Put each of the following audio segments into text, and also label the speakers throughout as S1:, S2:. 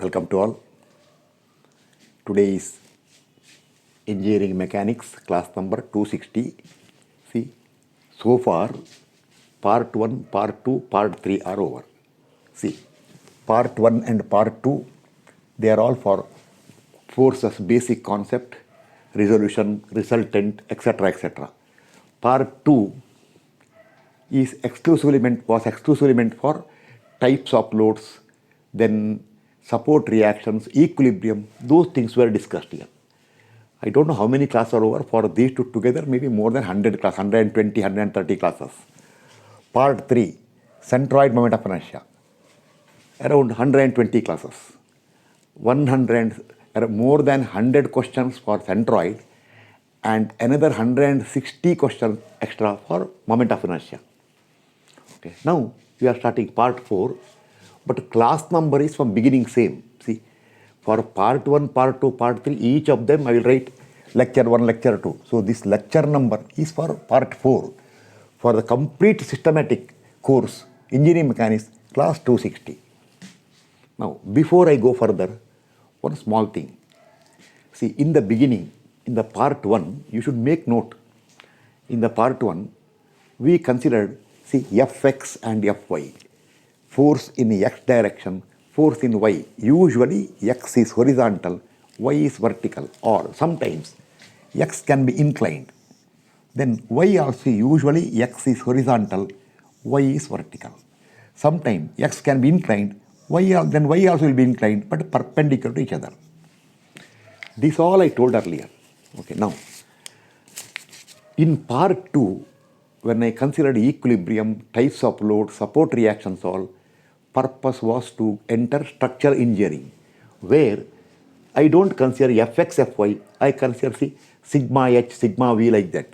S1: Welcome to all. Today is Engineering Mechanics class number 260. See, so far part 1, part 2, part 3 are over. See, part 1 and part 2, they are all for forces, basic concept, resolution, resultant, etc. etc. Part 2 was exclusively meant for types of loads, then support reactions, equilibrium, those things were discussed here. I don't know how many classes are over. For these two together, maybe more than 100 classes, 120, 130 classes. Part 3, centroid moment of inertia, around 120 classes. more than 100 questions for centroid and another 160 questions extra for moment of inertia. Okay. Now we are starting part 4, but class number is from beginning same. See, for part 1, part 2, part 3, each of them I will write lecture 1, lecture 2. So this lecture number is for part 4. For the complete systematic course, Engineering Mechanics, class 260. Now, before I go further, one small thing. See, in the beginning, in the part 1, you should make note. In the part 1, we considered, see, Fx and Fy. Force in x direction, force in y. Usually, x is horizontal, y is vertical, or sometimes x can be inclined. Then y also usually x is horizontal, y is vertical. Sometimes x can be inclined, then y also will be inclined, but perpendicular to each other. This all I told earlier. Okay, now, in part 2, when I considered equilibrium, types of load, support reactions all, purpose was to enter structural engineering, where I don't consider Fx, Fy, I consider sigma h, sigma v like that.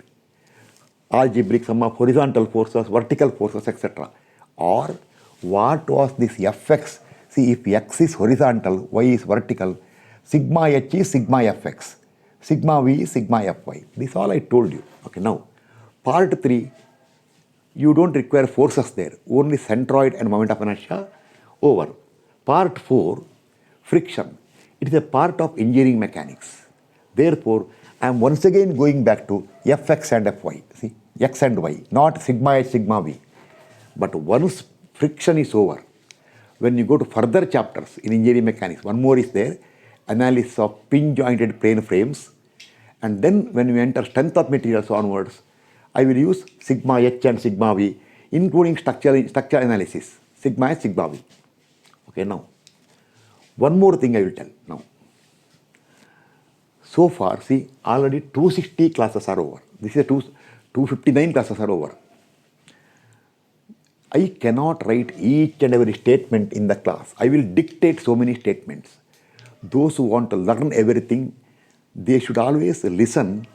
S1: Algebraic sum of horizontal forces, vertical forces, etc. Or what was this Fx? See, if x is horizontal, y is vertical, sigma h is sigma Fx, sigma v is sigma Fy. This all I told you. Okay, now, part 3, you don't require forces there, only centroid and moment of inertia, over. Part 4, friction. It is a part of engineering mechanics. Therefore, I am once again going back to Fx and Fy, see, x and y, not sigma h, sigma v. But once friction is over, when you go to further chapters in engineering mechanics, one more is there, analysis of pin-jointed plane frames. And then when we enter strength of materials onwards, I will use sigma h and sigma v, including structural analysis, sigma h, sigma v. Okay, now, one more thing I will tell now. So far, see, already 260 classes are over. This is 259 classes are over. I cannot write each and every statement in the class. I will dictate so many statements. Those who want to learn everything, they should always listen,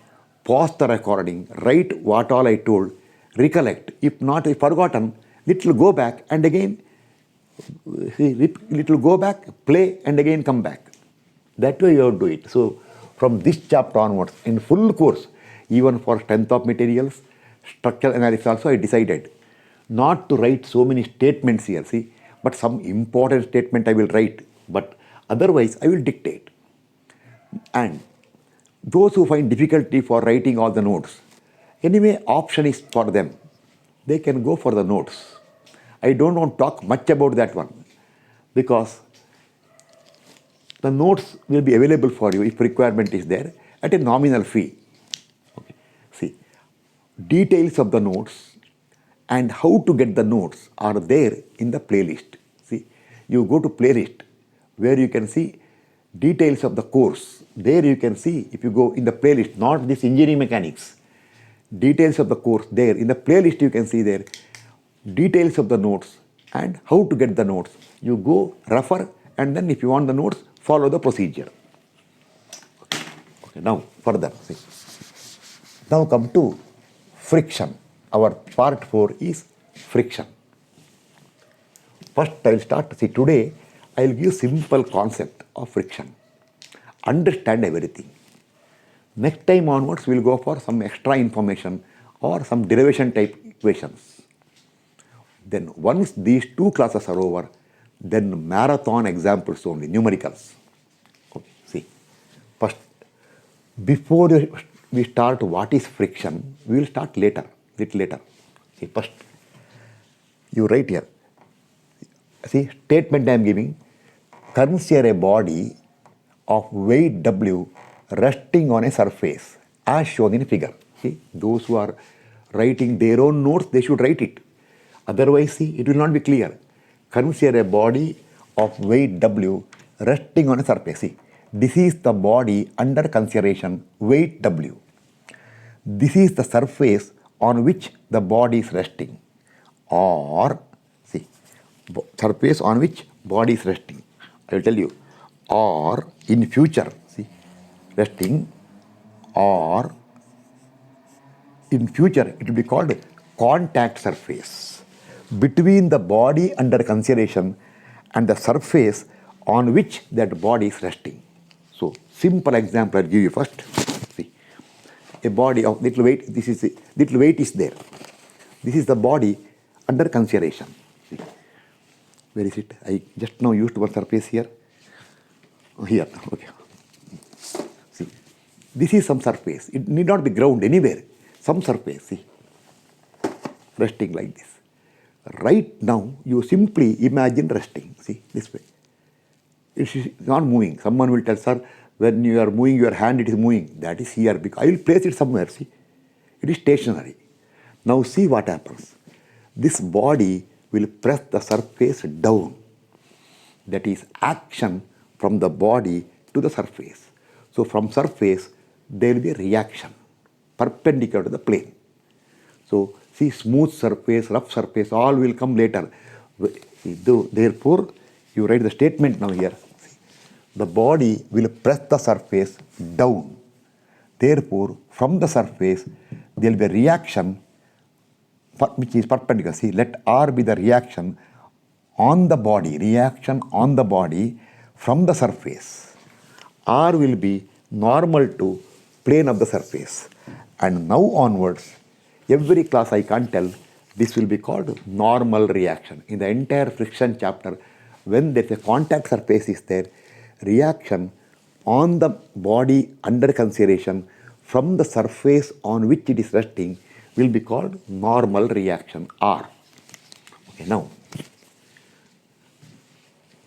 S1: pause the recording, write what all I told, recollect. If not, if forgotten, little go back and again, little go back, play and again come back. That way you have to do it. So from this chapter onwards, in full course, even for strength of materials, structural analysis also, I decided not to write so many statements here, see, but some important statement I will write, but otherwise I will dictate. And those who find difficulty for writing all the notes, anyway, option is for them. They can go for the notes. I don't want to talk much about that one, because the notes will be available for you if requirement is there at a nominal fee. Okay. See, details of the notes and how to get the notes are there in the playlist. See, you go to playlist where you can see details of the course. There you can see, if you go in the playlist, not this engineering mechanics, details of the course there. In the playlist you can see there details of the notes and how to get the notes. You go refer, and then if you want the notes, follow the procedure. Okay, now further. See. Now come to friction. Our part 4 is friction. First I will start. See, today I will give simple concept of friction. Understand everything. Next time onwards we will go for some extra information or some derivation type equations. Then once these two classes are over, then marathon examples only, numericals. Okay, see. First, before we start what is friction, we will start later, little later. See, first, you write here. See, statement I am giving. Consider a body of weight W resting on a surface as shown in figure. See, those who are writing their own notes, they should write it. Otherwise, see, it will not be clear. Consider a body of weight W resting on a surface. See, this is the body under consideration, weight W. This is the surface on which the body is resting. Or, see, surface on which body is resting. I will tell you. Or in future, see, resting, or in future it will be called contact surface between the body under consideration and the surface on which that body is resting. So, simple example I will give you first. See, a body of little weight, this is little weight is there. This is the body under consideration. See, where is it? I just now used one surface here. Here, okay. See, this is some surface. It need not be ground anywhere. Some surface, see, resting like this. Right now, you simply imagine resting. See, this way. It is not moving. Someone will tell, sir, when you are moving your hand, it is moving. That is here. Because I will place it somewhere. See, it is stationary. Now see what happens. This body will press the surface down. That is action from the body to the surface. So from surface, there will be a reaction perpendicular to the plane. So see, smooth surface, rough surface, all will come later. Therefore, you write the statement now here. See, the body will press the surface down. Therefore, from the surface, there will be a reaction which is perpendicular. See, let R be the reaction on the body, from the surface. R will be normal to plane of the surface. And now onwards, every class I can't tell, this will be called normal reaction. In the entire friction chapter, when there is a contact surface is there, reaction on the body under consideration from the surface on which it is resting will be called normal reaction, R. Okay, now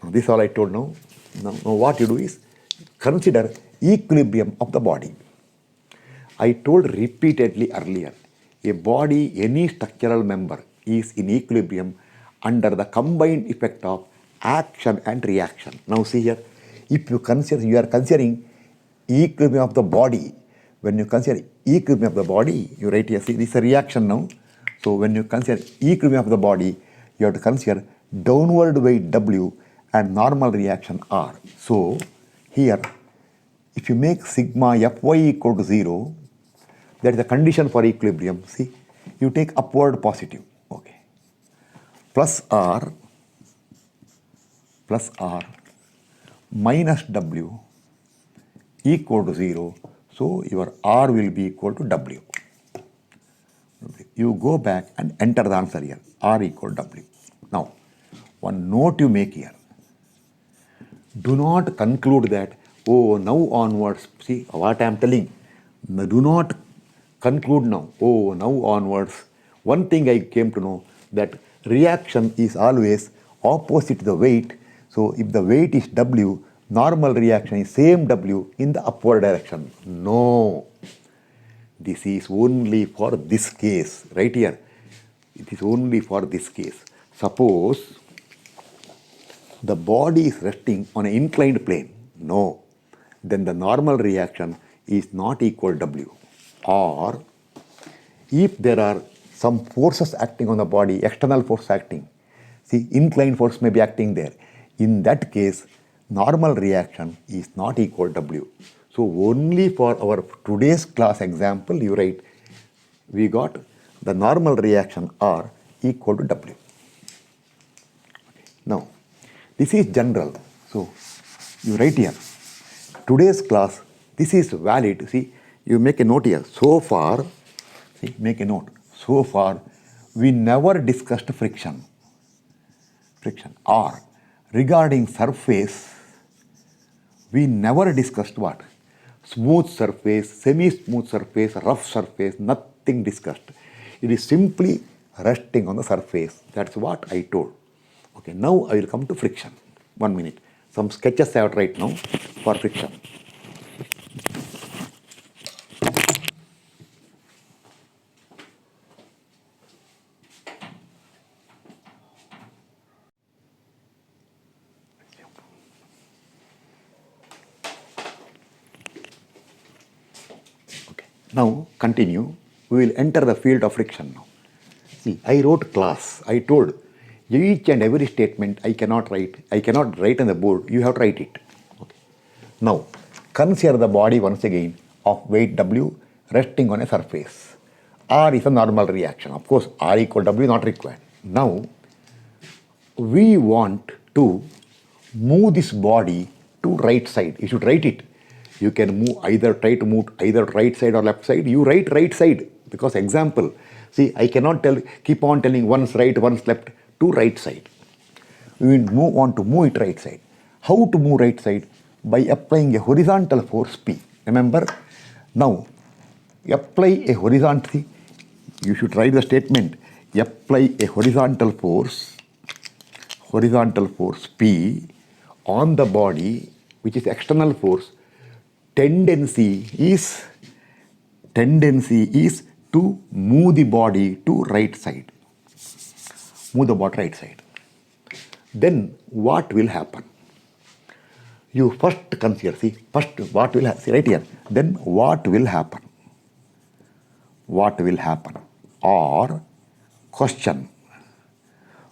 S1: this is all I told now. Now what you do is consider equilibrium of the body. I told repeatedly earlier, a body, any structural member is in equilibrium under the combined effect of action and reaction. Now see here, if you are considering equilibrium of the body. When you consider equilibrium of the body, you write here, see, this is a reaction now. So when you consider equilibrium of the body, you have to consider downward weight W and normal reaction R. So here, if you make sigma Fy equal to 0, that is the condition for equilibrium. See, you take upward positive, okay, plus R minus W equal to 0. So your R will be equal to W. You go back and enter the answer here, R equal to W. Now, one note you make here. Do not conclude that, oh, now onwards, see what I am telling. Do not conclude now, oh, now onwards. One thing I came to know, that reaction is always opposite to the weight. So if the weight is W, normal reaction is same W in the upward direction. No. This is only for this case, right here. It is only for this case. Suppose the body is resting on an inclined plane. No. Then the normal reaction is not equal to W. Or if there are some forces acting on the body, external force acting, see, inclined force may be acting there. In that case, normal reaction is not equal to W. So only for our today's class example, you write, we got the normal reaction R equal to W. Now, this is general. So you write here, today's class, this is valid. See, you make a note here. So far, see, make a note. So far, we never discussed friction. R. regarding surface, we never discussed what? Smooth surface, semi-smooth surface, rough surface, nothing discussed. It is simply resting on the surface. That's what I told. Okay, now I will come to friction. 1 minute. Some sketches I have right now for friction. Okay. Now continue. We will enter the field of friction now. See, I wrote class. I told each and every statement I cannot write. I cannot write on the board. You have to write it. Okay. Now, consider the body once again of weight W resting on a surface. R is a normal reaction. Of course, R equal W not required. Now, we want to move this body to right side. You should write it. You can move either, try to move either right side or left side. You write right side because example, see, I cannot keep on telling once right, once left, to right side. We want to move it right side. How to move right side? By applying a horizontal force P. Remember, now apply a horizontal, you should write the statement, apply a horizontal force P on the body, which is external force. Tendency is to move the body to right side. Move the body right side. Then what will happen? You first consider, see, first what will happen, see right here. Then what will happen? What will happen? Or question,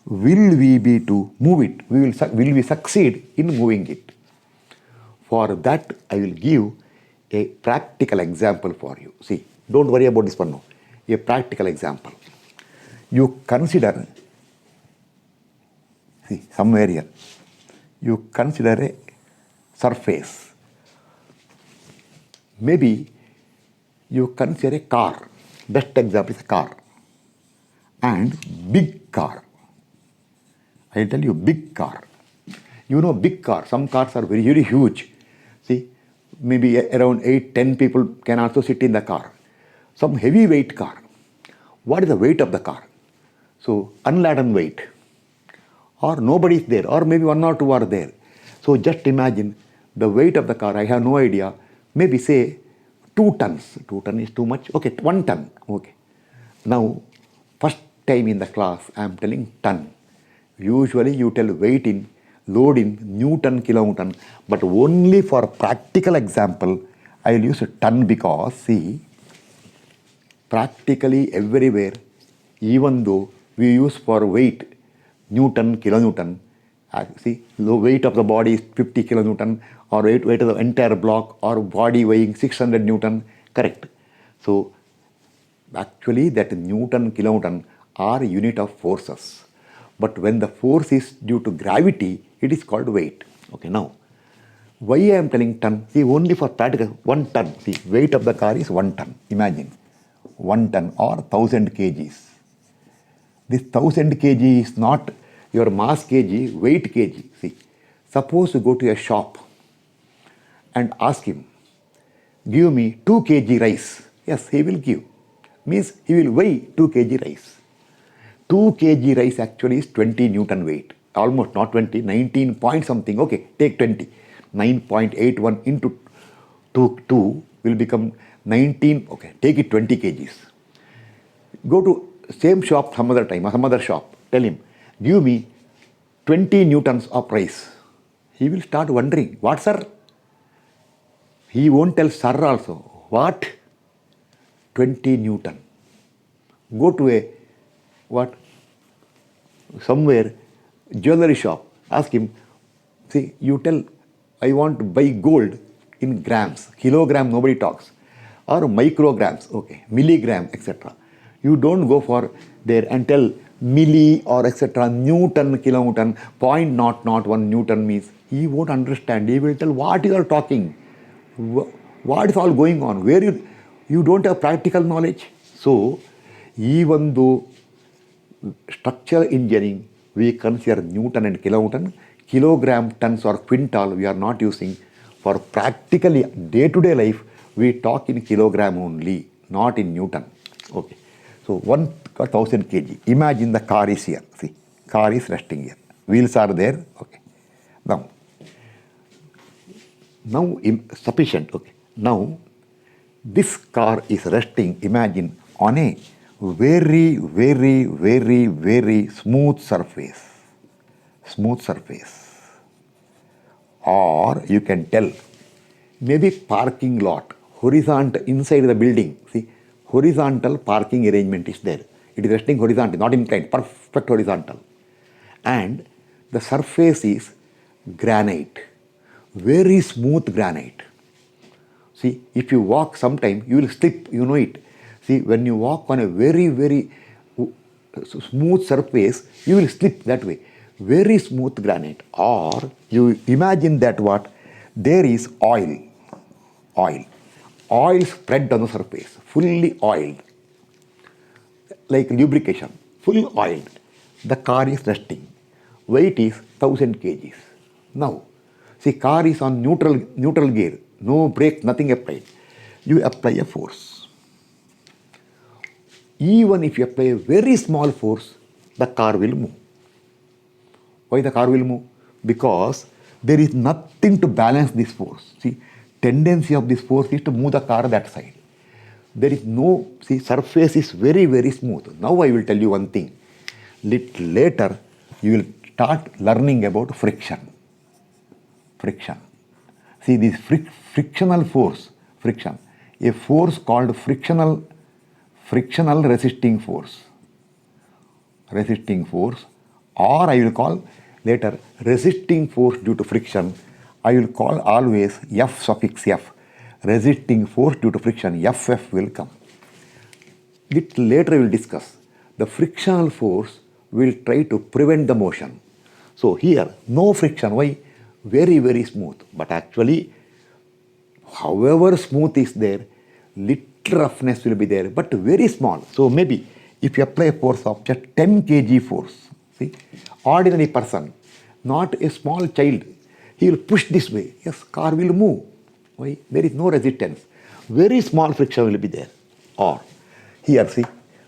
S1: will we be to move it? Will we succeed in moving it? For that, I will give a practical example for you. See, don't worry about this one now. A practical example. You consider, see, somewhere here, you consider a surface. Maybe you consider a car. Best example is a car. And big car. I tell you, big car. You know, big car. Some cars are very, very huge. See, maybe around 8-10 people can also sit in the car. Some heavyweight car. What is the weight of the car? So, unladen weight. Or nobody is there. Or maybe 1 or 2 are there. So, just imagine the weight of the car. I have no idea. Maybe say 2 tons. 2 tons is too much. Okay, 1 ton. Okay. Now, first time in the class, I am telling ton. Usually you tell weight in, load in Newton, kilonewton, but only for practical example, I will use a ton because, see, practically everywhere, even though we use for weight Newton, kilonewton, see, the weight of the body is 50 kilonewton or weight of the entire block or body weighing 600 Newton, correct. So, actually that Newton, kilonewton are unit of forces. But when the force is due to gravity, it is called weight. Okay, now, why I am telling ton? See, only for practical, 1 ton. See, weight of the car is 1 ton. Imagine, 1 ton or 1000 kgs. This 1000 kg is not your mass kg, weight kg. See, suppose you go to a shop and ask him, give me 2 kg rice. Yes, he will give. Means he will weigh 2 kg rice. 2 kg rice actually is 20 Newton weight. Almost not 20, 19 point something. Okay, take 20. 9.81 into 2 will become 19. Okay, take it 20 kgs. Go to same shop some other time, some other shop. Tell him, give me 20 Newtons of rice. He will start wondering, what sir? He won't tell sir also. What? 20 Newton. Go to a somewhere jewelry shop, ask him, see, you tell, I want to buy gold in grams, kilogram nobody talks, or micrograms, okay, milligram, etc. You don't go for there and tell milli or etc. Newton, kilonewton, 0.001 Newton means, he won't understand. He will tell what you are talking, what is all going on, where you don't have practical knowledge. So, even though structural engineering, we consider Newton and kilonewton. kilogram, tons or quintal we are not using. For practically day-to-day life, we talk in kilogram only, not in Newton. Okay. So 1,000 kg. Imagine the car is here. See, car is resting here. Wheels are there. Okay. Now sufficient. Okay. Now this car is resting, imagine, on a very, very, very, very smooth surface. Smooth surface. Or you can tell, maybe parking lot, horizontal inside the building. See, horizontal parking arrangement is there. It is resting horizontal, not inclined, perfect horizontal. And the surface is granite, very smooth granite. See, if you walk sometime, you will slip, you know it. See, when you walk on a very, very smooth surface, you will slip that way. Very smooth granite. Or you imagine that what? There is oil. Oil spread on the surface, fully oiled. Like lubrication, full oiled. The car is resting. Weight is 1,000 kgs. Now, see, car is on neutral gear. No brake, nothing applied. You apply a force. Even if you apply a very small force, the car will move. Why the car will move? Because there is nothing to balance this force. See, tendency of this force is to move the car that side. There is no, see, surface is very, very smooth. Now I will tell you one thing. Little later, you will start learning about friction. Friction. See, this frictional force, friction, a force called frictional resisting force. Resisting force, or I will call later resisting force due to friction. I will call always F suffix F. Resisting force due to friction, FF will come. Little later we will discuss. The frictional force will try to prevent the motion. So here, no friction. Why? Very, very smooth. But actually, however smooth is there, little roughness will be there, but very small. So maybe if you apply a force of just 10 kg force, see, ordinary person, not a small child, he will push this way. Yes, car will move. Why? There is no resistance. Very small friction will be there. Or here, see,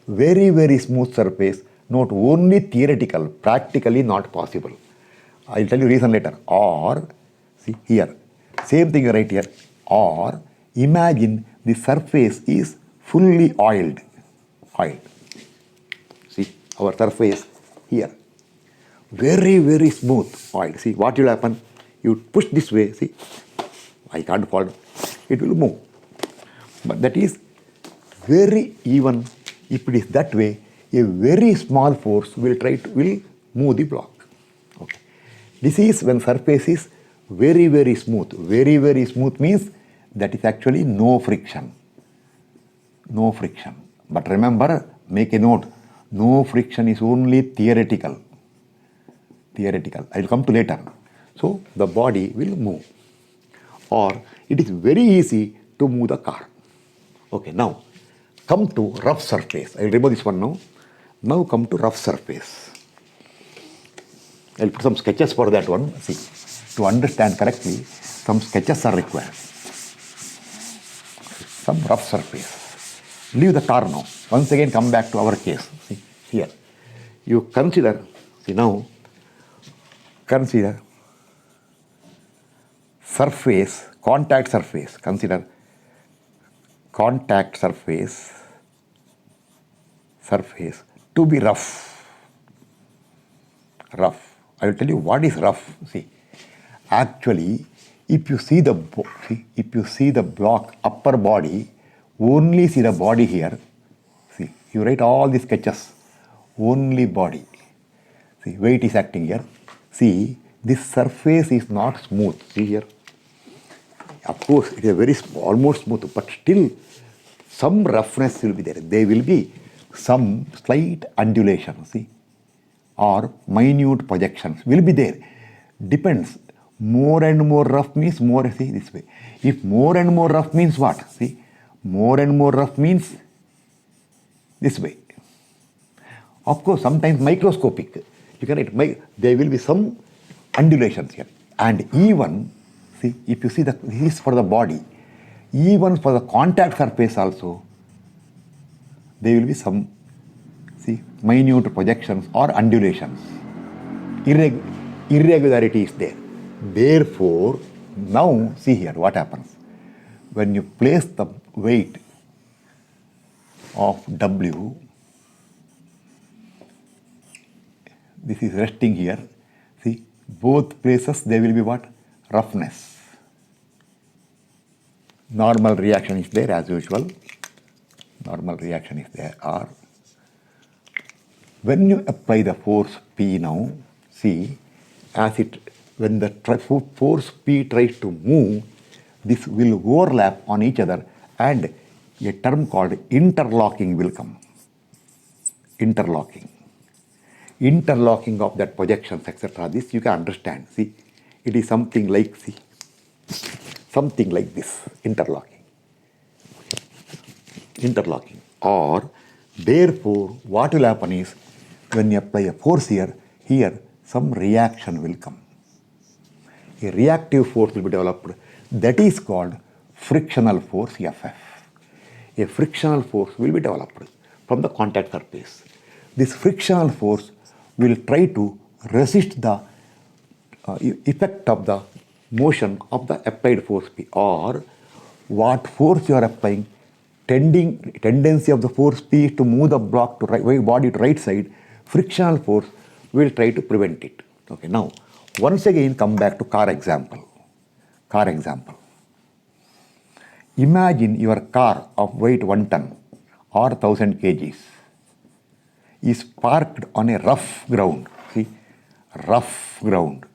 S1: very, very smooth surface, not only theoretical, practically not possible. I will tell you reason later. Or, see here, same thing right here. Or, imagine the surface is fully oiled. See, our surface here. Very, very smooth oil. See, what will happen? You push this way, see, I can't fall. It will move. But that is very even. If it is that way, a very small force will move the block. Okay. This is when surface is very, very smooth. Very, very smooth means that is actually no friction. No friction. But remember, make a note, no friction is only theoretical. Theoretical. I will come to later. So the body will move. Or it is very easy to move the car. Okay, now come to rough surface. I will remove this one now. Now come to rough surface. I will put some sketches for that one. See, to understand correctly, some sketches are required. Some rough surface. Leave the car now. Once again come back to our case. See, here. You consider, see now, consider surface, contact surface. Consider contact surface to be rough. Rough. I will tell you what is rough. See, actually, if you see the block upper body, only see the body here. See, you write all these sketches. Only body. See, weight is acting here. See, this surface is not smooth. See here. Of course, it is very almost smooth, but still some roughness will be there. There will be some slight undulation, see, or minute projections will be there. Depends. More and more rough means more, see, this way. If more and more rough means what? See, more and more rough means this way. Of course, sometimes microscopic. You can write, there will be some undulations here. And even, see, if you see this is for the body, even for the contact surface also, there will be some, see, minute projections or undulations. Irregularity is there. Therefore, now see here what happens. When you place the weight of W, this is resting here. See, both places there will be what? Roughness. Normal reaction is there as usual. Normal reaction is there. Or when you apply the force P now, see, when the force P tries to move, this will overlap on each other and a term called interlocking will come. Interlocking of that projections, etc. This you can understand. See, it is something like, see, something like this, interlocking. Or, therefore, what will happen is, when you apply a force here some reaction will come. A reactive force will be developed. That is called frictional force, FF. A frictional force will be developed from the contact surface. This frictional force will try to resist the effect of the motion of the applied force P, or what force you are applying, tendency of the force P is to move the block to right, body to right side, frictional force will try to prevent it. Okay, now once again come back to car example. Imagine your car of weight 1 ton or 1000 kgs is parked on a rough ground. See, rough ground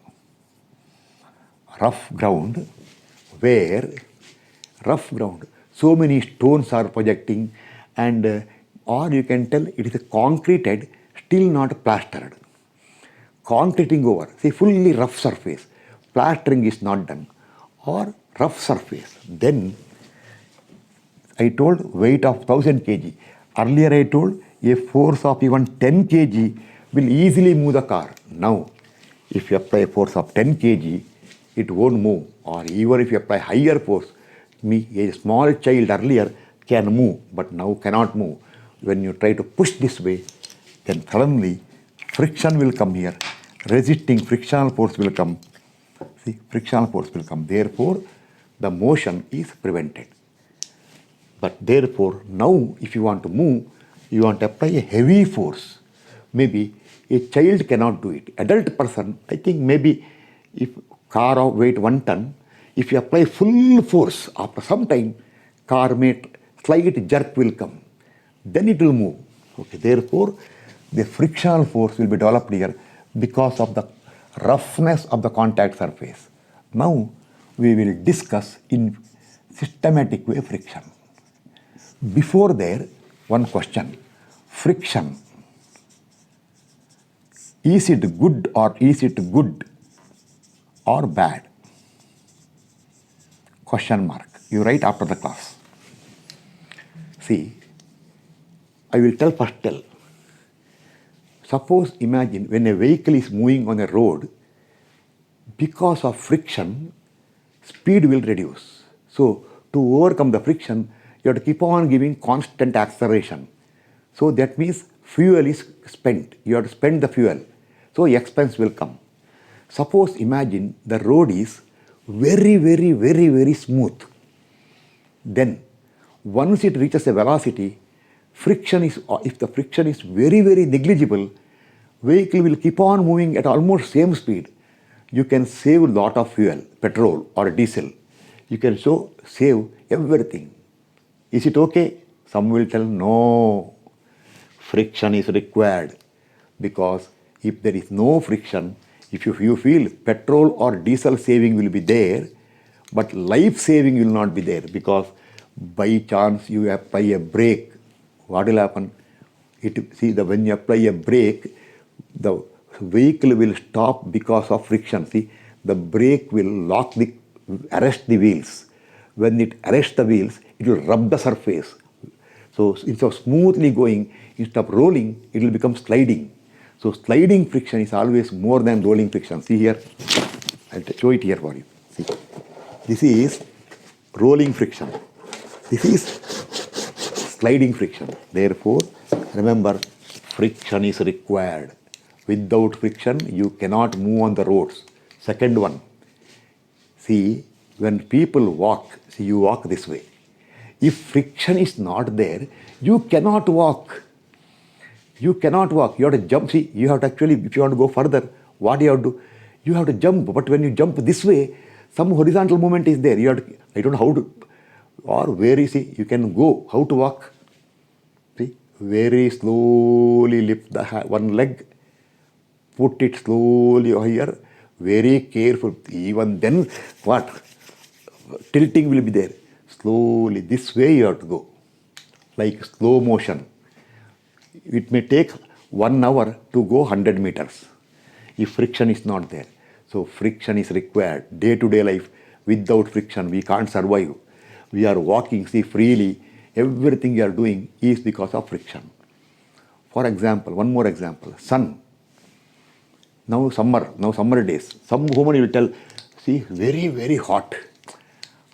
S1: where so many stones are projecting, and or you can tell it is a concreted, still not plastered. Concreting over, see, fully rough surface, plastering is not done, or rough surface. Then I told weight of 1000 kg. Earlier I told a force of even 10 kg will easily move the car. Now, if you apply a force of 10 kg, it won't move. Or even if you apply higher force, a small child earlier can move, but now cannot move. When you try to push this way, then suddenly friction will come here. Resisting frictional force will come. See, frictional force will come. Therefore, the motion is prevented. But therefore, now if you want to move, you want to apply a heavy force. Maybe a child cannot do it. Adult person, I think maybe if car of weight 1 ton, if you apply full force, after some time, car may slight jerk will come. Then it will move. Okay, therefore, the frictional force will be developed here because of the roughness of the contact surface. Now, we will discuss in systematic way friction. Before there, one question. Friction, is it good or bad? Question mark. You write after the class. See, I will first tell. Suppose, imagine when a vehicle is moving on a road, because of friction, speed will reduce. So, to overcome the friction, you have to keep on giving constant acceleration. So, that means fuel is spent. You have to spend the fuel. So, expense will come. Suppose, imagine the road is very smooth. Then, once it reaches a velocity, if the friction is very negligible, vehicle will keep on moving at almost same speed. You can save a lot of fuel, petrol or diesel. You can save everything. Is it okay? Some will tell no, friction is required, because if there is no friction, if you feel petrol or diesel saving will be there, but life saving will not be there, because by chance you apply a brake, what will happen? When you apply a brake, the vehicle will stop because of friction. See, the brake will arrest the wheels. When it arrests the wheels, it will rub the surface. So instead of smoothly going, instead of rolling, it will become sliding. So sliding friction is always more than rolling friction. See here, I'll show it here for you. See, this is rolling friction. This is sliding friction. Therefore, remember, friction is required. Without friction, you cannot move on the roads. Second one, see, when people walk, see, you walk this way. If friction is not there, you cannot walk. You cannot walk. You have to jump. See, you have to actually, if you want to go further, what you have to do? You have to jump. But when you jump this way, some horizontal movement is there. You have to, I don't know how to, or where you see, you can go. How to walk? See, very slowly lift the one leg, put it slowly here, very careful. Even then, what? Tilting will be there. Slowly, this way you have to go, like slow motion. It may take 1 hour to go 100 meters if friction is not there. So friction is required. Day-to-day life, without friction, we can't survive. We are walking, see, freely. Everything you are doing is because of friction. For example, one more example, sun. Now summer days. Some woman will tell, see, very, very hot.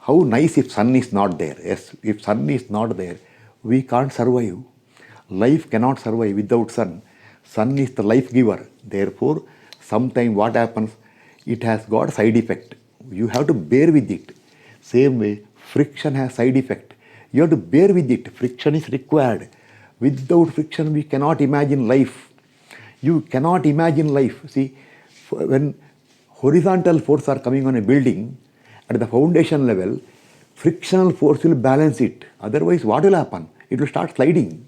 S1: How nice if sun is not there. Yes, if sun is not there, we can't survive. Life cannot survive without sun. Sun is the life giver. Therefore, sometimes what happens, it has got side effect. You have to bear with it. Same way, friction has side effect. You have to bear with it. Friction is required. Without friction, we cannot imagine life. You cannot imagine life. See, when horizontal force are coming on a building, at the foundation level, frictional force will balance it. Otherwise, what will happen? It will start sliding.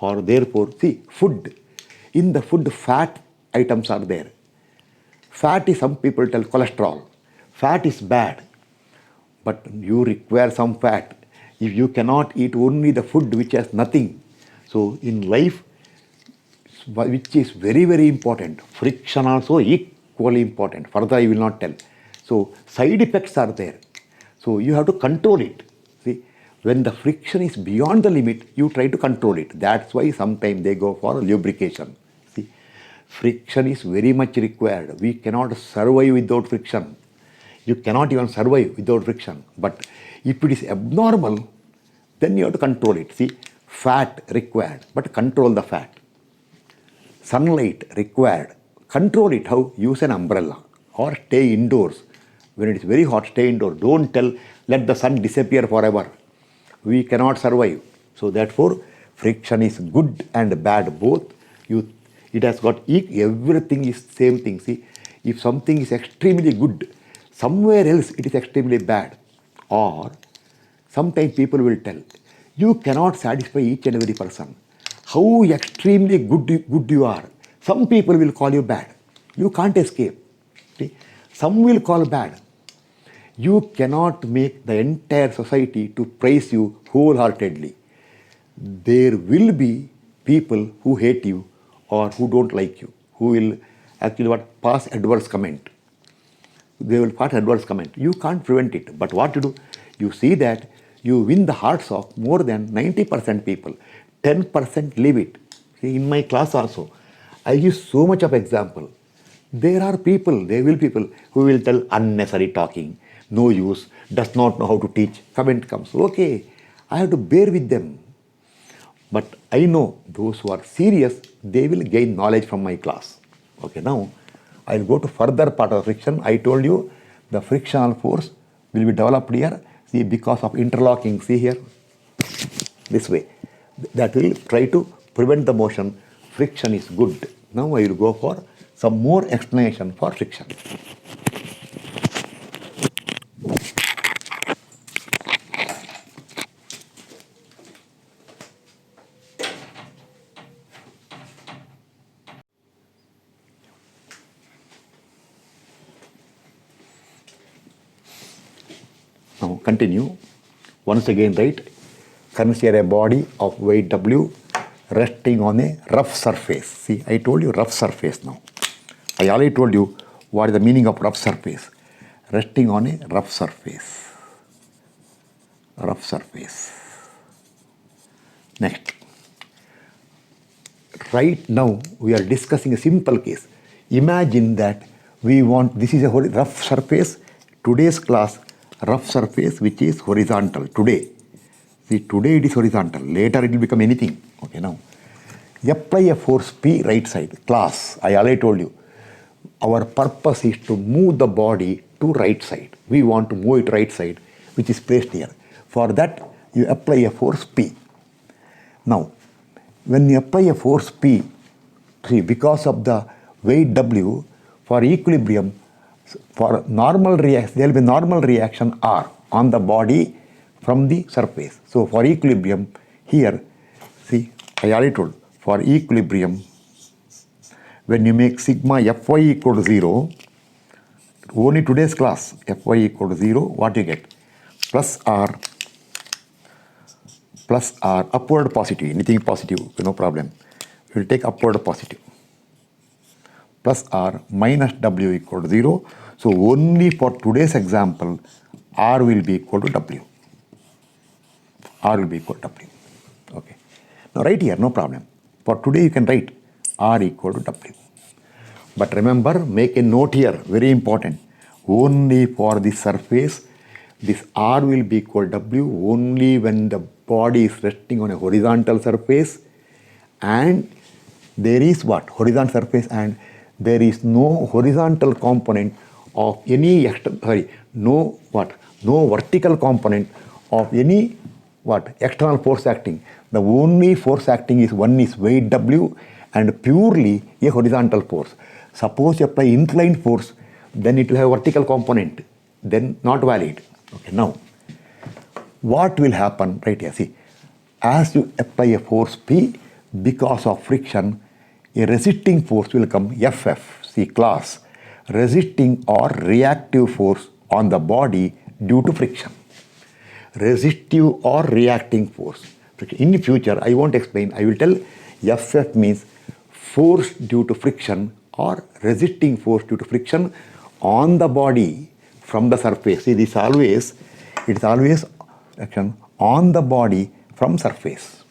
S1: Or therefore, see, food. In the food, fat items are there. Fat is, some people tell, cholesterol. Fat is bad. But you require some fat. If you cannot eat only the food which has nothing. So in life, which is very, very important, friction also equally important. Further, I will not tell. So side effects are there. So you have to control it. See, when the friction is beyond the limit, you try to control it. That's why sometimes they go for lubrication. See, friction is very much required. We cannot survive without friction. You cannot even survive without friction. But if it is abnormal, then you have to control it. See, fat required, but control the fat. Sunlight required, control it. How? Use an umbrella or stay indoors. When it is very hot, stay indoors. Don't tell, let the sun disappear forever. We cannot survive. So therefore, friction is good and bad both. It has got everything is same thing. See, if something is extremely good, somewhere else it is extremely bad. Or sometimes people will tell, you cannot satisfy each and every person. How extremely good you are. Some people will call you bad. You can't escape. See? Some will call bad. You cannot make the entire society to praise you wholeheartedly. There will be people who hate you or who don't like you, who will actually pass adverse comment. They will pass adverse comment. You can't prevent it. But what to do? You see that you win the hearts of more than 90% people. 10% leave it. See, in my class also, I give so much of example. There are people, there will be people who will tell unnecessary talking, no use, does not know how to teach. Comment comes. Okay, I have to bear with them. But I know those who are serious, they will gain knowledge from my class. Okay, now I'll go to further part of friction. I told you the frictional force will be developed here. See, because of interlocking, see here, this way. That will try to prevent the motion. Friction is good. Now I will go for some more explanation for friction. Now continue. Once again write, consider a body of weight W resting on a rough surface. See, I told you rough surface now. I already told you what is the meaning of rough surface. Resting on a rough surface. Rough surface. Next. right now we are discussing a simple case. Imagine that this is a rough surface, today's class, rough surface which is horizontal today. See, today it is horizontal, later it will become anything. Okay, now apply a force P right side. Class, I already told you, our purpose is to move the body to right side. We want to move it right side, which is placed here. For that, you apply a force P. Now, when you apply a force P, see, because of the weight W, for equilibrium, for normal reaction, there will be normal reaction R on the body from the surface. So for equilibrium, here, see, I already told, for equilibrium, when you make sigma Fy equal to 0, only today's class, Fy equal to 0, what you get? Plus R, upward positive, anything positive, no problem. We will take upward positive. Plus R minus W equal to 0. So only for today's example, R will be equal to W. R will be equal to W. Okay. Now write here, no problem. For today you can write R equal to W. But remember, make a note here, very important. Only for the surface, this R will be equal to W only when the body is resting on a horizontal surface and there is what? Horizontal surface and there is no horizontal component of any no vertical component of any external force acting. The only force acting is one is weight W and purely a horizontal force. Suppose you apply inclined force, then it will have vertical component, then not valid. Okay, now what will happen right here? See, as you apply a force P, because of friction, a resisting force will come FF, see class, resisting or reactive force on the body due to friction. Resistive or reacting force. In the future, I won't explain, I will tell FF means force due to friction or resisting force due to friction on the body from the surface. See, it's always action on the body from surface.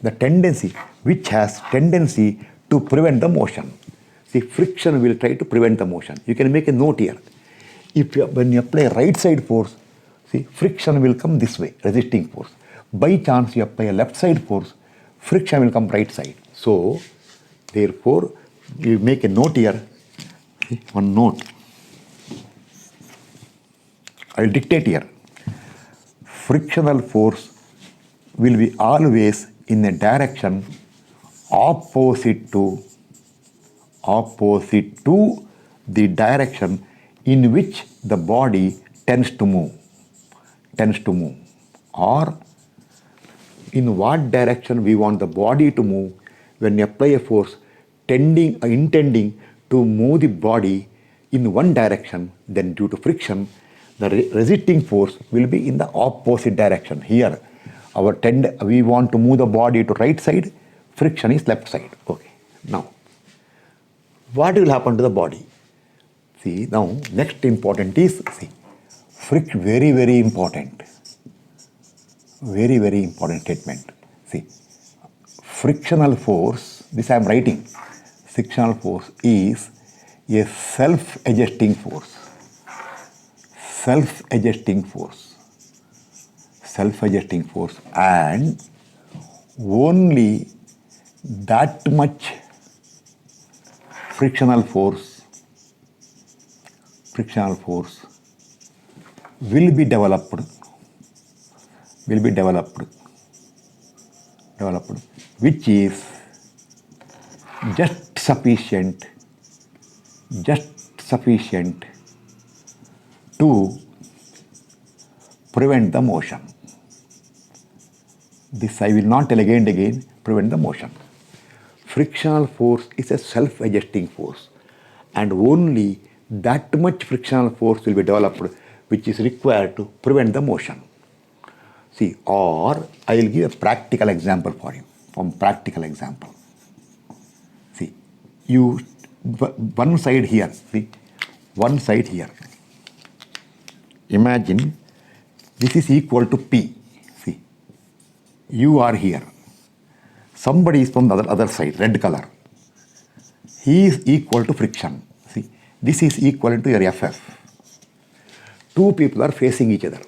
S1: The tendency, which has tendency to prevent the motion. See, friction will try to prevent the motion. You can make a note here. When you apply right side force, see, friction will come this way, resisting force. By chance you apply a left side force, friction will come right side. So, therefore, you make a note here, one note. I will dictate here. Frictional force will be always in a direction opposite to the direction in which the body tends to move. Or in what direction we want the body to move when you apply a force intending to move the body in one direction, then due to friction, the resisting force will be in the opposite direction. Here, we want to move the body to right side, friction is left side. Okay. Now, what will happen to the body? See, now, next important is, see, friction, very, very important. Very, very important statement. See, frictional force, this I am writing, frictional force is a self-adjusting force. Self-adjusting force, and only that much frictional force will be developed, which is just sufficient to prevent the motion. This I will not tell again, prevent the motion. Frictional force is a self-adjusting force and only that much frictional force will be developed which is required to prevent the motion. See, or I will give a practical example for you, from practical example. See, one side here, see, one side here. Imagine this is equal to P. See, you are here. somebody is from the other side, red color. He is equal to friction. See, this is equivalent to your Ff. Two people are facing each other.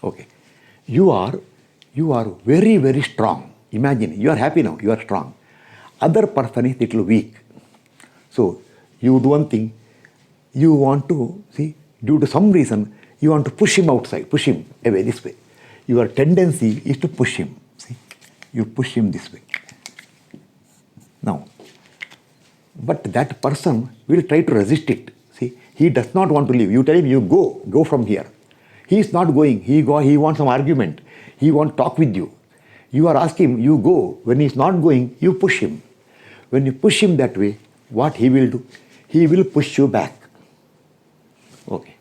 S1: Okay. You are very, very strong. Imagine, you are happy now, you are strong. Other person is little weak. So, you do one thing, you want to, see, due to some reason, you want to push him outside, push him away this way. Your tendency is to push him. See, you push him this way. Now, but that person will try to resist it. See, he does not want to leave. You tell him, you go from here. He is not going. He wants some argument. He wants to talk with you. You are asking him, you go. When he is not going, you push him. When you push him that way, what he will do? He will push you back. Okay.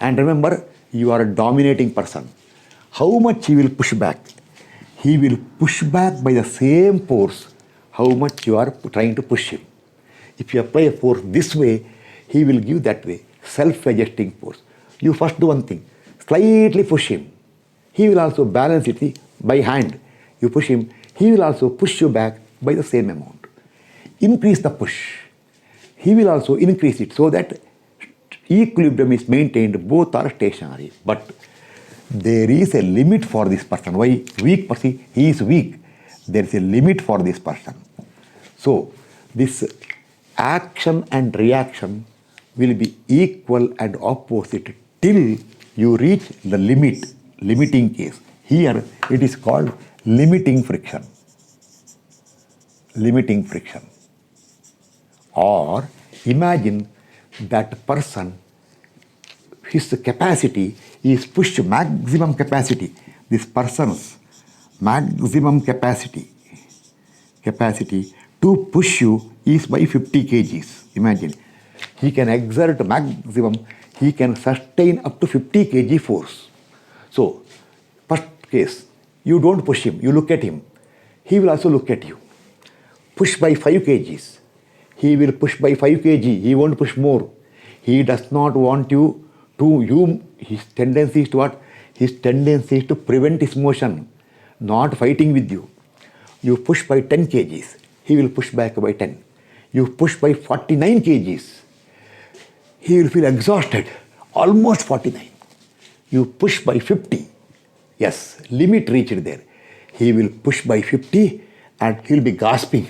S1: And remember, you are a dominating person. How much he will push back? He will push back by the same force how much you are trying to push him. If you apply a force this way, he will give that way, self-adjusting force. You first do one thing, slightly push him. He will also balance it by hand. You push him, he will also push you back by the same amount. Increase the push. He will also increase it so that equilibrium is maintained, both are stationary. But there is a limit for this person. Why? Weak person, he is weak. There is a limit for this person. So, this action and reaction will be equal and opposite till you reach the limiting case. Here it is called limiting friction. Limiting friction. Or imagine that person, his capacity is pushed maximum capacity. This person's maximum capacity to push you is by 50 kgs. Imagine, he can exert maximum, he can sustain up to 50 kg force. So, first case, you don't push him, you look at him. He will also look at you. Push by 5 kgs. He will push by 5 kg, he won't push more. He does not want you to, his tendency is to what? His tendency is to prevent his motion, not fighting with you. You push by 10 kgs, he will push back by 10. You push by 49 kgs, he will feel exhausted, almost 49. You push by 50, yes, limit reached there. He will push by 50 and he will be gasping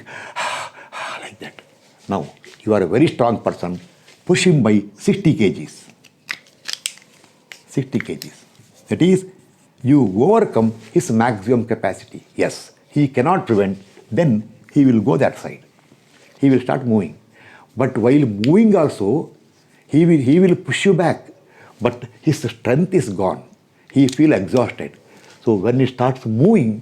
S1: like that. Now, you are a very strong person, push him by 60 kgs. 60 kgs. That is, you overcome his maximum capacity. Yes, he cannot prevent, then he will go that side. He will start moving. But while moving also, he will push you back. But his strength is gone. He feels exhausted. So when he starts moving,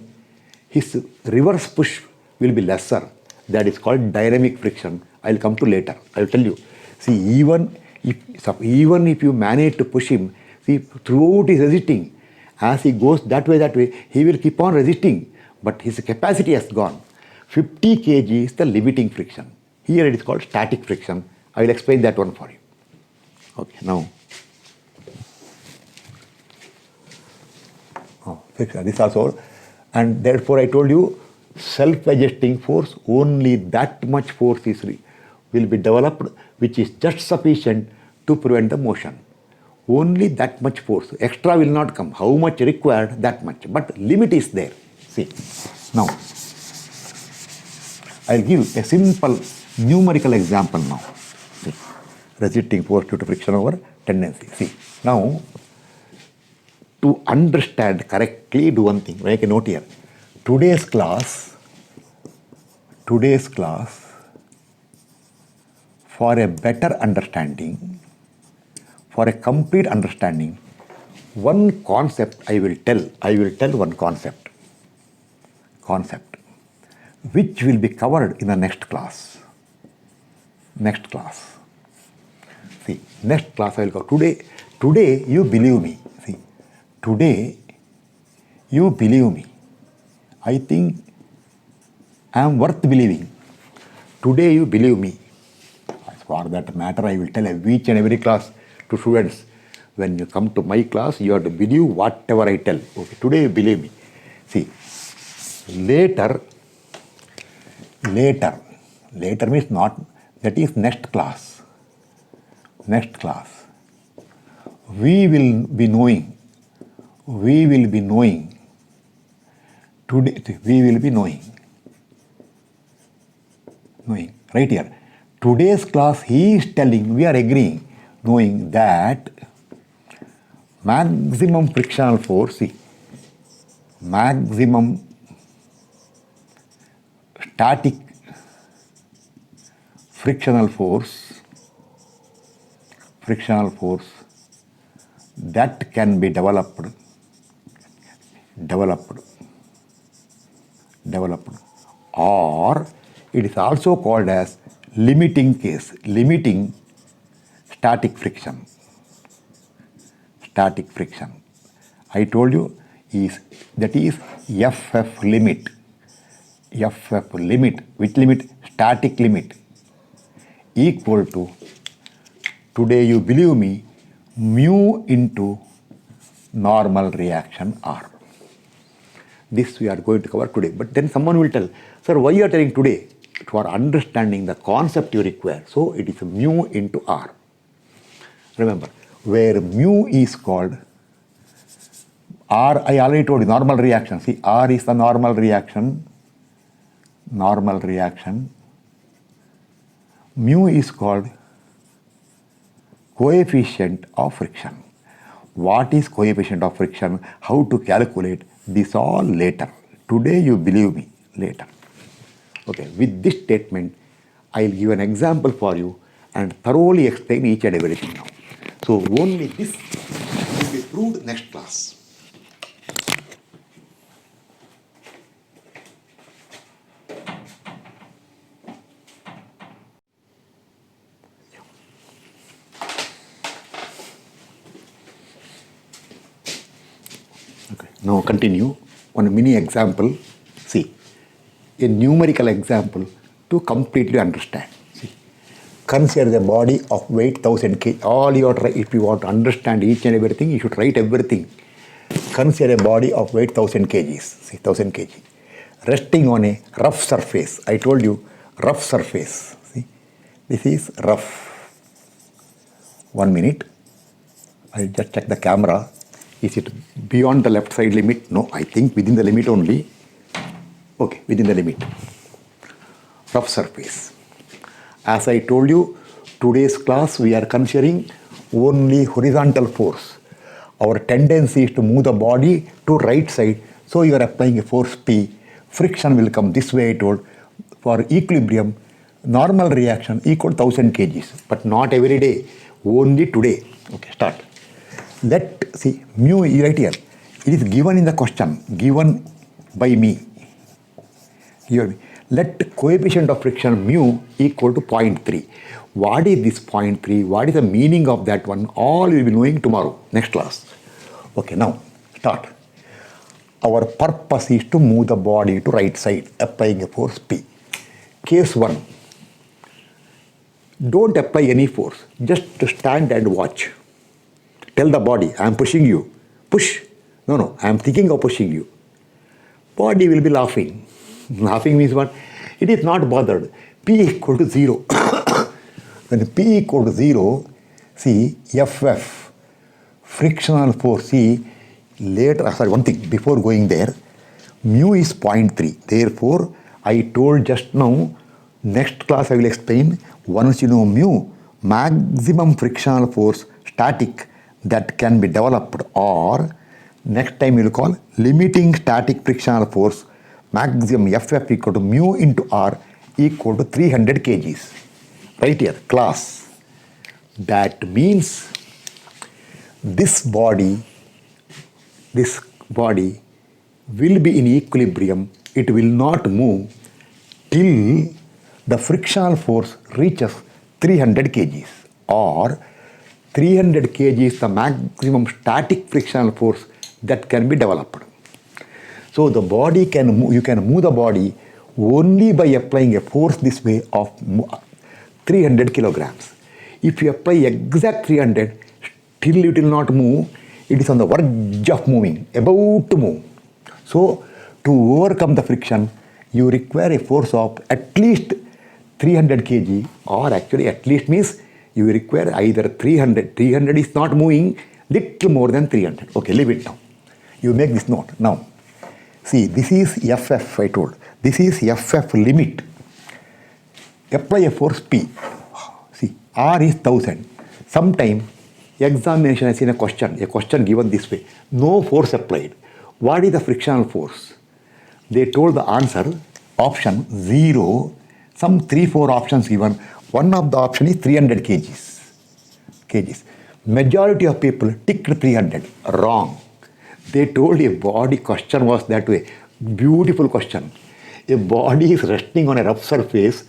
S1: his reverse push will be lesser. That is called dynamic friction. I will come to later. I will tell you. See, even if you manage to push him, see, throughout he is resisting. As he goes that way, he will keep on resisting. But his capacity has gone. 50 kg is the limiting friction. Here it is called static friction. I will explain that one for you. Okay, now. Friction, this also. And therefore I told you, self-adjusting force, only that much force will be developed, which is just sufficient to prevent the motion. Only that much force. Extra will not come. How much required, that much. But limit is there. See. Now, I'll give a simple numerical example now. See. Resisting force due to friction over tendency. See. Now, to understand correctly, do one thing. Make a note here. Today's class, for a better understanding, for a complete understanding, one concept I will tell one concept, which will be covered in the next class. See, next class I will go. Today you believe me. See, today you believe me. I think I am worth believing. Today you believe me. As for that matter, I will tell each and every class to students, when you come to my class, you have to believe whatever I tell. Okay, today you believe me. See, later later. Later means not, that is next class. Next class. We will be knowing. We will be knowing. Today, we will be knowing. Knowing. Right here. Today's class, he is telling, we are agreeing, knowing that maximum frictional force, see, maximum static frictional force that can be developed, or it is also called as limiting case, limiting static friction. Static friction. I told you that is FF limit. FF limit, which limit? Static limit, equal to, today you believe me, mu into normal reaction R. This we are going to cover today. But then someone will tell, sir, why you are telling today? For understanding the concept you require. So it is mu into R. Remember, where mu is called R, I already told you, normal reaction. See, R is the normal reaction. Normal reaction. Mu is called coefficient of friction. What is coefficient of friction? How to calculate? This all later. Today you believe me, later. Okay, with this statement, I'll give an example for you and thoroughly explain each and everything now. So only this will be proved next class. Okay, now continue. One mini example. See, a numerical example to completely understand. See, consider the body of weight 1000 kg. All your, if you want to understand each and everything, you should write everything. Consider a body of weight 1000 kgs. See, 1000 kg. Resting on a rough surface. I told you, rough surface. See, this is rough. 1 minute. I just check the camera. Is it beyond the left side limit? No, I think within the limit only. Okay, within the limit. Rough surface. As I told you, today's class we are considering only horizontal force. Our tendency is to move the body to right side. So you are applying a force P. Friction will come this way, I told. For equilibrium, normal reaction equal 1000 kgs. But not every day. Only today. Okay, start. Let, see, mu right here. It is given in the question. Given by me. Here, let coefficient of friction mu equal to 0.3. What is this 0.3? What is the meaning of that one? All you will be knowing tomorrow, next class. Okay, now start. Our purpose is to move the body to right side, applying a force P. Case 1. Don't apply any force. Just stand and watch. Tell the body, I am pushing you. Push. No, I am thinking of pushing you. Body will be laughing. Laughing means what? It is not bothered. P equal to 0. When P equal to 0, see, FF, frictional force, see, later, sorry, one thing, before going there, mu is 0.3. Therefore, I told just now, next class I will explain, once you know mu, maximum frictional force, static, that can be developed, or next time you will call limiting static frictional force, maximum FF equal to mu into R equal to 300 kgs. Right here, class. That means this body will be in equilibrium. It will not move till the frictional force reaches 300 kgs, or 300 kg is the maximum static frictional force that can be developed. So the body can move, you can move the body only by applying a force this way of 300 kilograms. If you apply exact 300, still it will not move. It is on the verge of moving, about to move. So to overcome the friction, you require a force of at least 300 kg, or actually at least means you require either 300. 300 is not moving, little more than 300. Okay, leave it now. You make this note. Now, see, this is FF, I told. This is FF limit. Apply a force P. See, R is 1000. Sometime, examination has seen a question given this way. No force applied. What is the frictional force? They told the answer, option 0. Some 3-4 options given. One of the option is 300 kgs. Majority of people ticked 300. Wrong. They told a body, question was that way. Beautiful question. A body is resting on a rough surface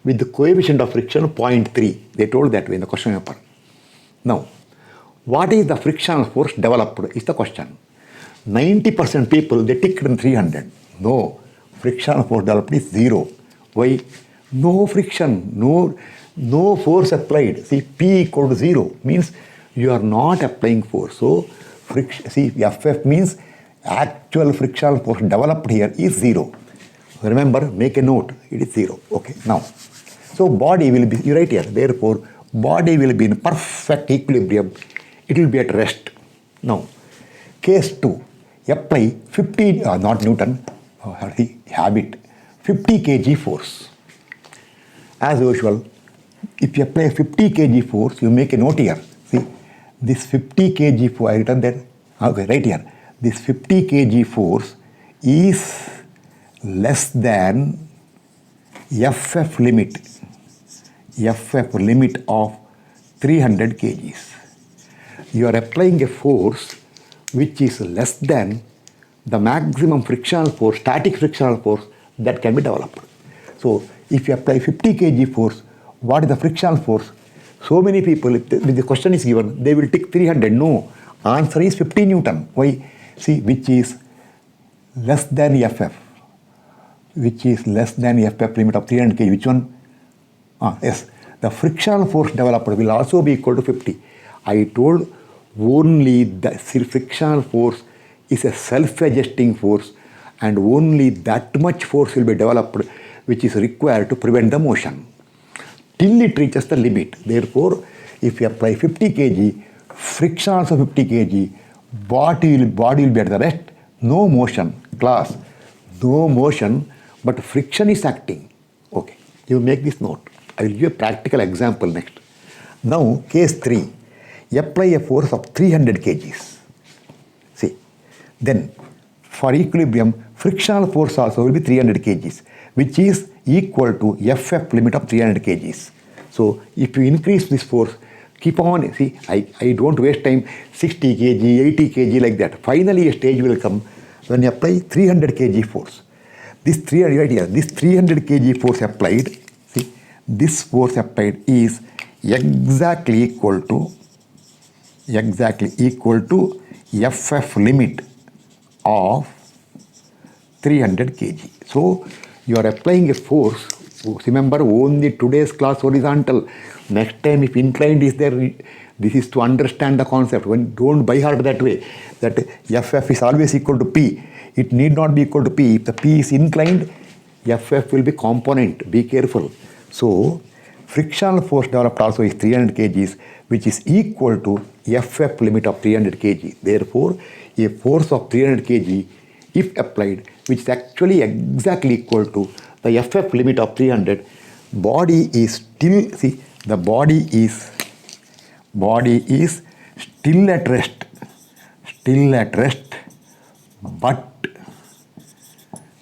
S1: with the coefficient of friction 0.3. They told that way in the question paper. Now, what is the frictional force developed is the question. 90% people, they ticked in 300. No, frictional force developed is 0. Why? No friction, no force applied. See, P equal to 0 means you are not applying force. So, see, FF means actual frictional force developed here is 0. Remember, make a note, it is 0. Okay, now, so body will be, you write here, therefore, body will be in perfect equilibrium. It will be at rest. Now, case 2, apply 50, not Newton, habit, 50 kg force. As usual, if you apply 50 kg force, you make a note here. See, this 50 kg force, I written there, okay, right here. This 50 kg force is less than FF limit of 300 kgs. You are applying a force which is less than the maximum frictional force, static frictional force that can be developed. So, if you apply 50 kg force, what is the frictional force? So many people, if the question is given, they will tick 300. No, answer is 50 Newton. Why? See, which is less than FF. Which is less than FF limit of 300 kg. Which one? Yes. The frictional force developed will also be equal to 50. I told only the frictional force is a self-adjusting force, and only that much force will be developed which is required to prevent the motion till it reaches the limit. Therefore, if you apply 50 kg, friction also 50 kg, body will be at the rest, no motion, class, no motion, but friction is acting. Okay, you make this note. I will give a practical example next. Now, case 3, apply a force of 300 kgs. See, then for equilibrium, frictional force also will be 300 kgs, which is equal to FF limit of 300 kgs. So, if you increase this force, keep on, see, I don't waste time, 60 kg, 80 kg like that. Finally, a stage will come when you apply 300 kg force. This 300, right here, this 300 kg force applied, see, this force applied is exactly equal to FF limit of 300 kg. So, you are applying a force. Remember, only today's class horizontal. Next time, if inclined is there, this is to understand the concept. Don't by heart that way, that FF is always equal to P. It need not be equal to P. If the P is inclined, FF will be component. Be careful. So, frictional force developed also is 300 kgs, which is equal to FF limit of 300 kg. Therefore, a force of 300 kg, if applied, which is actually exactly equal to the FF limit of 300, body is still, see, the body is still at rest, but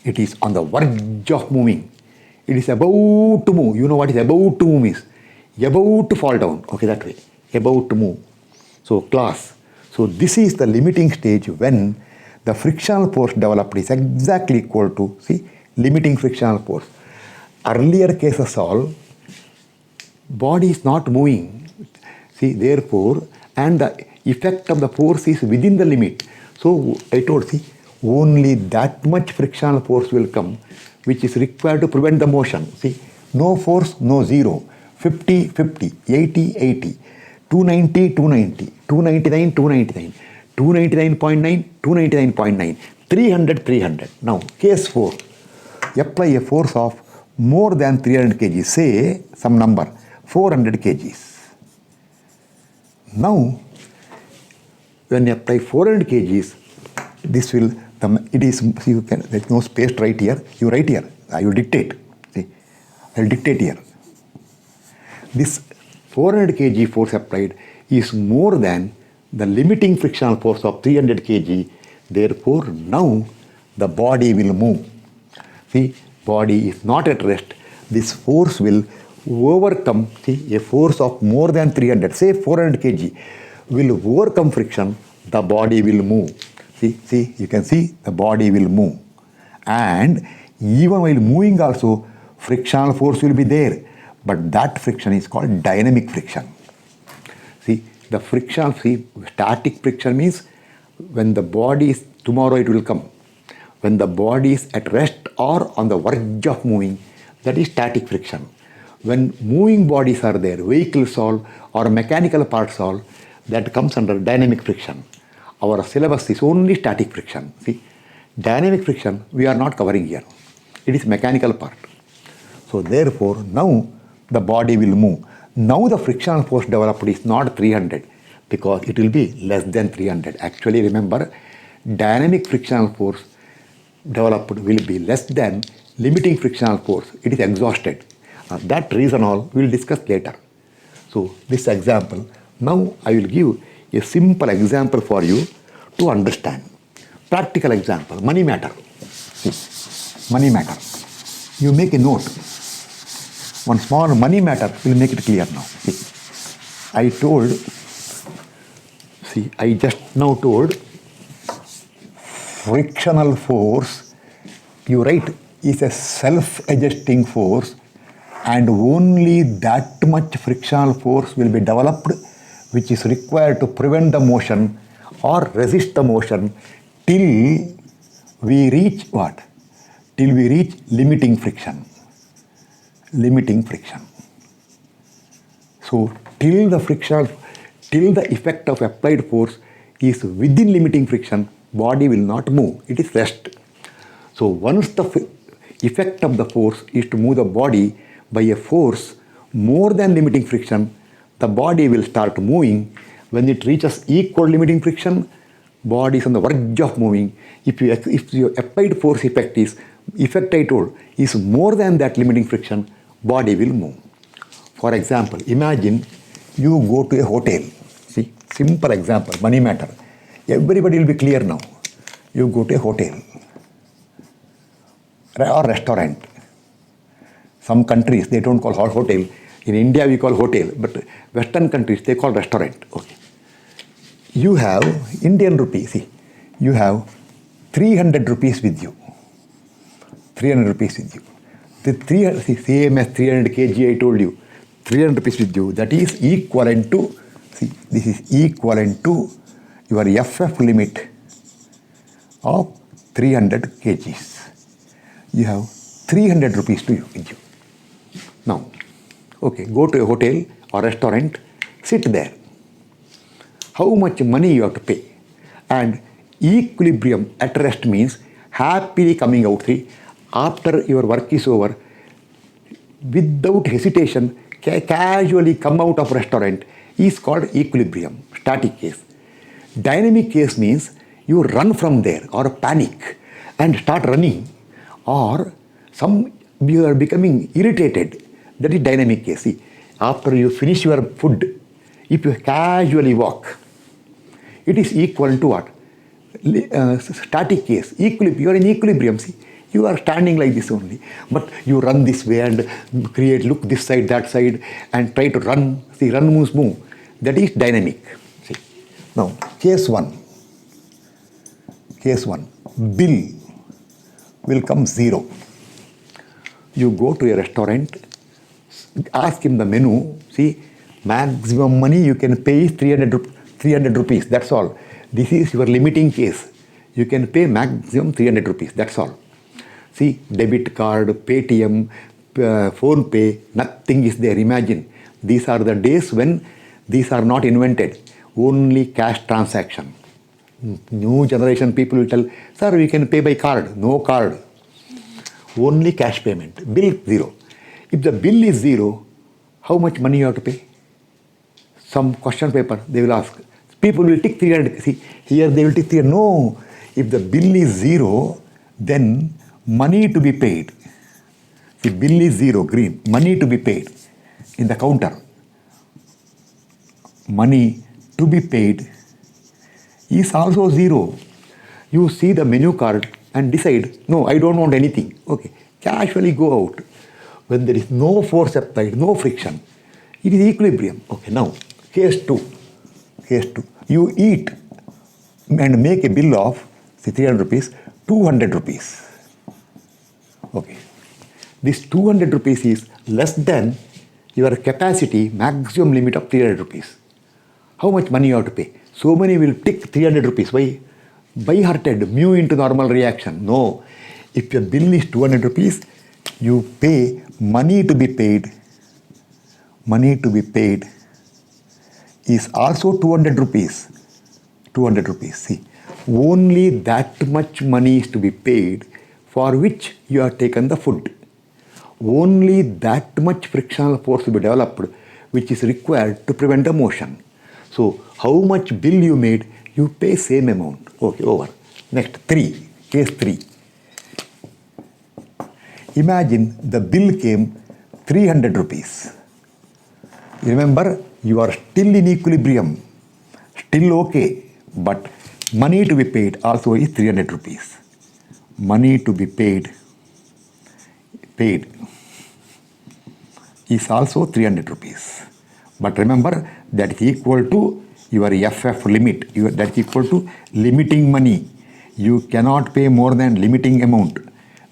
S1: it is on the verge of moving. It is about to move. You know what is about to move is? About to fall down. Okay, that way. About to move. So, class. So, this is the limiting stage when the frictional force developed is exactly equal to, see, limiting frictional force. Earlier cases all, body is not moving. See, therefore, and the effect of the force is within the limit. So, I told, see, only that much frictional force will come which is required to prevent the motion. See, no force, no 0. 50, 50, 80, 80, 290, 290, 299, 299, 299.9, 299.9, 300, 300. Now, case 4. apply a force of more than 300 kg, say some number, 400 kgs. Now, when you apply 400 kgs, this will, it is, you can, there's no space to write here, you write here, you dictate. See, I'll dictate here. This 400 kg force applied is more than the limiting frictional force of 300 kg. Therefore, now the body will move. See, body is not at rest. This force will overcome, see, a force of more than 300, say 400 kg, will overcome friction, the body will move. See, you can see the body will move. And even while moving also, frictional force will be there. But that friction is called dynamic friction. See, the friction, see, static friction means when the body is, tomorrow it will come. When the body is at rest or on the verge of moving, that is static friction. When moving bodies are there, vehicles all or mechanical parts all, that comes under dynamic friction. Our syllabus is only static friction. See, dynamic friction we are not covering here. It is mechanical part. So therefore, now the body will move. Now the frictional force developed is not 300 because it will be less than 300. Actually, remember, dynamic frictional force developed will be less than limiting frictional force. It is exhausted. That reason all we will discuss later. So this example, now I will give a simple example for you to understand. Practical example, money matter. See, money matter. You make a note. One small money matter will make it clear now. See, I just now told frictional force, you write, is a self-adjusting force and only that much frictional force will be developed which is required to prevent the motion or resist the motion till we reach what? Till we reach limiting friction. Limiting friction. So till the effect of applied force is within limiting friction, body will not move. It is rest. So once the effect of the force is to move the body by a force more than limiting friction, the body will start moving. When it reaches equal limiting friction, body is on the verge of moving. If your applied force effect I told is more than that limiting friction, body will move. For example, imagine you go to a hotel. See, simple example, money matter. Everybody will be clear now. You go to a hotel or restaurant. Some countries, they don't call hotel. In India, we call hotel, but Western countries, they call restaurant. Okay. You have Indian rupee, see, you have 300 rupees with you. 300 rupees with you. The 300, see, same as 300 kg I told you. 300 rupees with you, that is equivalent to, see, this is equivalent to your FF limit of 300 kgs. You have 300 rupees to you with you. Now, okay, go to a hotel or restaurant, sit there. How much money you have to pay? And equilibrium at rest means happily coming out. See, after your work is over, without hesitation, casually come out of restaurant is called equilibrium, static case. Dynamic case means you run from there or panic and start running, or you are becoming irritated. That is dynamic case. See, after you finish your food, if you casually walk, it is equal to what? Static case. You are in equilibrium. See, you are standing like this only, but you run this way and look this side, that side, and try to run. See, run, moves, move. That is dynamic. See, now case one. Bill will come 0. You go to a restaurant, ask him the menu. See, maximum money you can pay is 300 rupees. That's all. This is your limiting case. You can pay maximum 300 rupees. That's all. See, debit card, Paytm, Phone Pay, nothing is there. Imagine, these are the days when these are not invented. Only cash transaction. New generation people will tell, sir, we can pay by card. No card. only cash payment. Bill 0. If the bill is 0, how much money you have to pay? Some question paper, they will ask. People will tick 300. See, here they will tick 300. No, if the bill is 0, then money to be paid. The bill is 0, green. Money to be paid in the counter. Money to be paid is also 0. You see the menu card and decide, no, I don't want anything. Okay, casually go out. When there is no force applied, no friction, it is equilibrium. Okay, now, case 2. Case 2. You eat and make a bill of, say, 300 rupees, 200 rupees. Okay. This 200 rupees is less than your capacity maximum limit of 300 rupees. How much money you have to pay? So many will tick 300 rupees. Why? By-hearted, mu into normal reaction. No. If your bill is 200 rupees, you pay money to be paid. Money to be paid is also 200 rupees. 200 rupees. See, only that much money is to be paid for which you have taken the food. Only that much frictional force will be developed which is required to prevent the motion. So, how much bill you made, you pay same amount. Okay, over. Next, 3. Case 3. Imagine the bill came 300 rupees. Remember, you are still in equilibrium. Still okay. But money to be paid also is 300 rupees. Money to be paid is also 300 rupees. But remember, that is equal to your FF limit. That is equal to limiting money. You cannot pay more than limiting amount.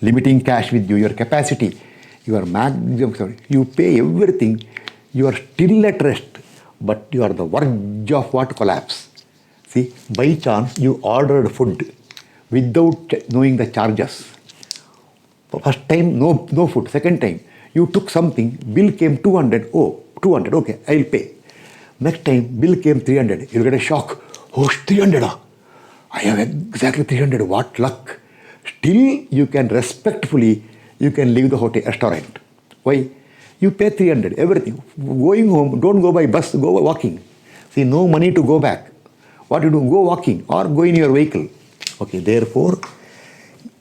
S1: Limiting cash with you, your capacity, your maximum, you pay everything. You are still at rest, but you are the verge of what? Collapse. See, by chance, you ordered food without knowing the charges. First time, no food. Second time, you took something, bill came 200. Oh, 200, okay, I'll pay. Next time, bill came 300. You'll get a shock. Oh, 300. I have exactly 300. What luck. Still, you can respectfully, you can leave the hotel restaurant. Why? You pay 300, everything. Going home, don't go by bus, go by walking. See, no money to go back. What you do? Go walking or go in your vehicle. Okay, therefore,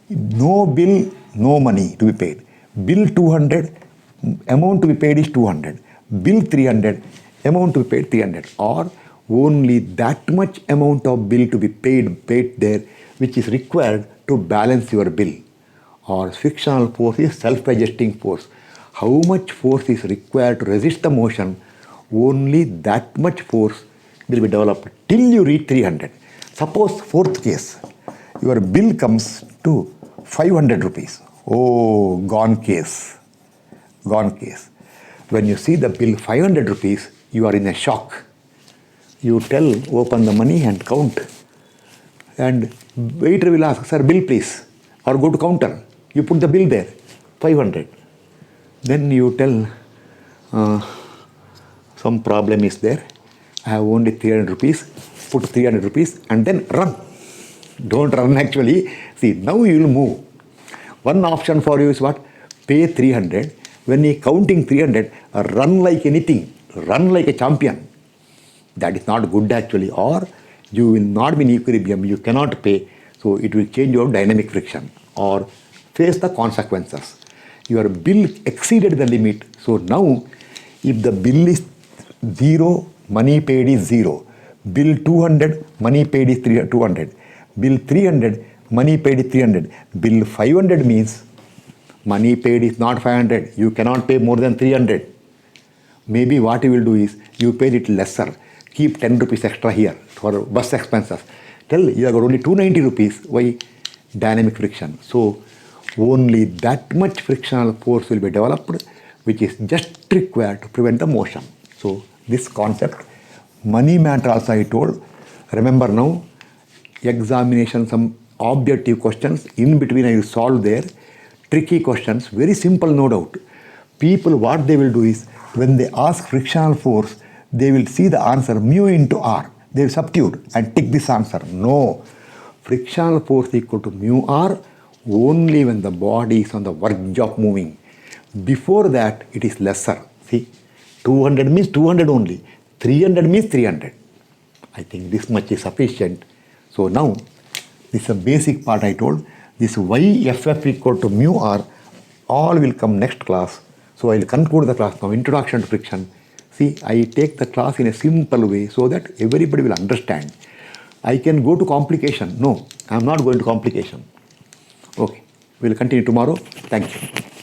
S1: no bill, no money to be paid. Bill 200, amount to be paid is 200. Bill 300, amount to be paid 300. Or only that much amount of bill to be paid there, which is required to balance your bill. Or frictional force is self-adjusting force. How much force is required to resist the motion? Only that much force will be developed till you reach 300. Suppose fourth case, your bill comes to 500 rupees. Oh, gone case. Gone case. When you see the bill 500 rupees, you are in a shock. You tell, open the money and count. And waiter will ask, sir, bill please. Or go to counter. You put the bill there, 500. Then you tell, some problem is there. I have only 300 rupees. Put 300 rupees and then run. Don't run actually. See, now you will move. One option for you is what? Pay 300. When you counting 300, run like anything. Run like a champion. That is not good actually. Or you will not be in equilibrium. You cannot pay. So it will change your dynamic friction. Or face the consequences. Your bill exceeded the limit. So now, if the bill is 0, money paid is 0. Bill 200, money paid is 200. Bill 300, money paid is 300. Bill 500 means money paid is not 500. You cannot pay more than 300. Maybe what you will do is, you pay it lesser. Keep 10 rupees extra here for bus expenses. Tell you have got only 290 rupees. Why? Dynamic friction. So, only that much frictional force will be developed, which is just required to prevent the motion. So, this concept, money matter also I told. Remember now, examination, some objective questions, in between I will solve there. Tricky questions, very simple no doubt. People, what they will do is, when they ask frictional force, they will see the answer mu into R. They will substitute and tick this answer. No. Frictional force equal to mu R only when the body is on the verge of moving. Before that, it is lesser. See, 200 means 200 only. 300 means 300. I think this much is sufficient. So now, this is a basic part I told. This YFF equal to mu R, all will come next class. So I will conclude the class now, introduction to friction. See, I take the class in a simple way so that everybody will understand. I can go to complication. No, I am not going to complication. Okay, we will continue tomorrow. Thank you.